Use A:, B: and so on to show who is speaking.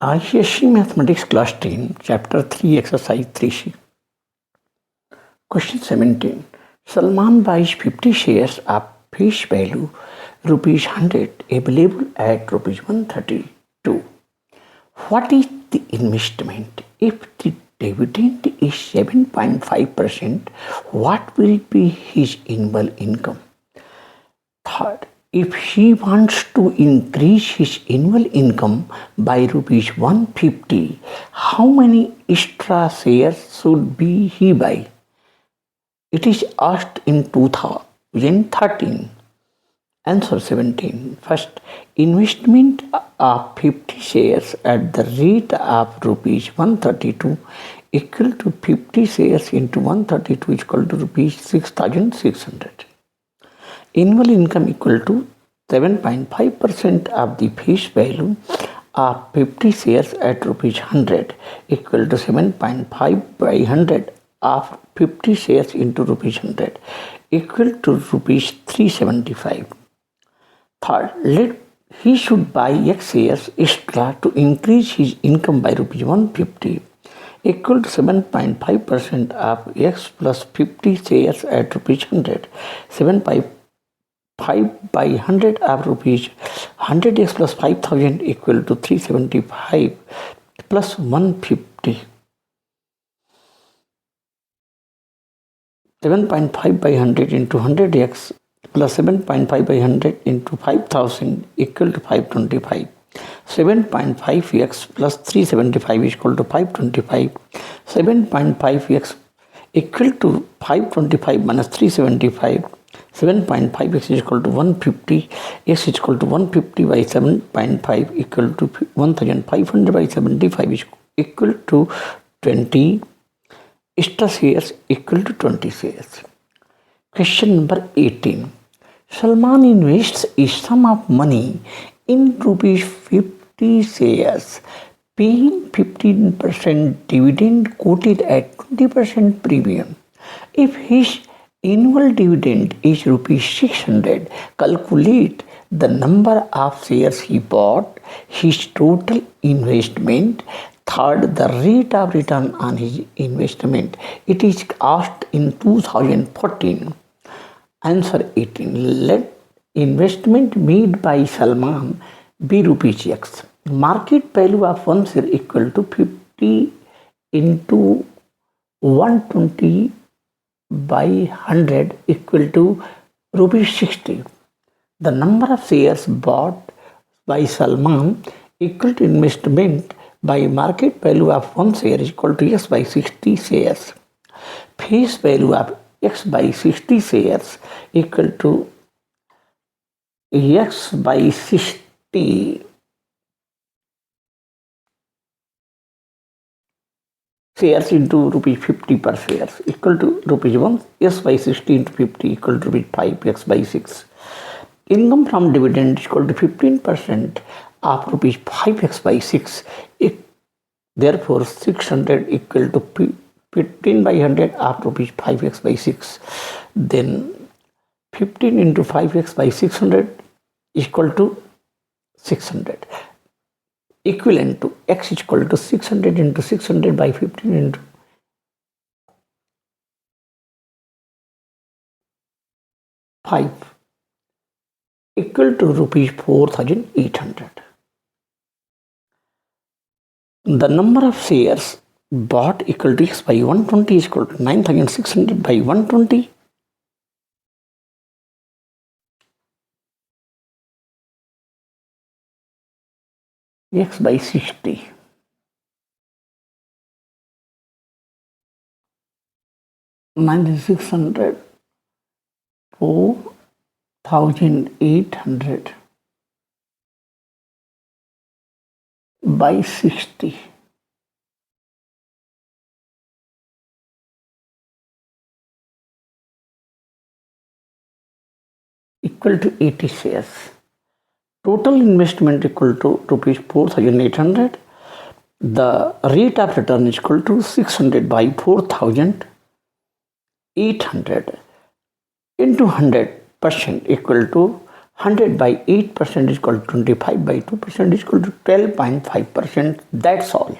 A: ICSE Mathematics Class 10, Chapter 3, Exercise 3C. Question 17. Salman buys 50 shares of face value rupees 100 available at rupees 132. What is the investment? If the dividend is 7.5%, what will be his annual income? Third, if he wants to increase his annual income by rupees 150, how many extra shares should be he buy? It is asked in 2013. Answer 17. First, investment of 50 shares at the rate of rupees 132 equal to 50 shares into 132 is equal to rupees 6,600. Annual income equal to 7.5% of the face value of 50 shares at rupees 100 equal to 7.5 by 100 of 50 shares into rupees 100 equal to rupees 375. Third, he should buy X shares extra to increase his income by rupees 150 equal to 7.5% of X plus 50 shares at rupees 100. 7.5 by 100 of rupees 100x plus 5,000 equal to 375 plus 150. 7.5 by 100 into 100x plus 7.5 by 100 into 5,000 equal to 525. 7.5x plus 375 is equal to 525. 7.5x equal to 525 minus 375. 7.5x is equal to 150. X is equal to 150 by 7.5 equal to 1500 by 75 is equal to 20. Extra shares equal to 20 shares. Question number 18. Salman invests a sum of money in rupees 50 shares, paying 15% dividend quoted at 20% premium. If his annual dividend is rupees 600, calculate the number of shares he bought, his total investment. Third, the rate of return on his investment. It is asked in 2014. Answer 18. Let investment made by Salman be rupees X. Market value of one share equal to 50 into 120 by 100 equal to rupees 60. The number of shares bought by Salman equal to investment by market value of one share is equal to X by 60 shares. Face value of X by 60 shares equal to X by 60 shares into rupees 50 per share equal to rupees 1. X by 60 into 50 equal to rupees 5. X by 6. Income from dividend is equal to 15% of rupees 5x by 6. Therefore, 600 equal to 15 by 100 of rupees 5x by 6. Then 15 into 5x by 600 is equal to 600. Equivalent to x is equal to 600 into 600 by 15 into 5 equal to rupees 4,800. The number of shares bought equal to X by 120 is equal to 9,600 by 120. X by 60. $9,600, 4,800 by 60. Equal to 80 shares. Total investment equal to rupees 4,800. The rate of return is equal to 600 by 4,800 into 100% equal to 100 by 8% is equal to 25 by 2% is equal to 12.5%. That's all.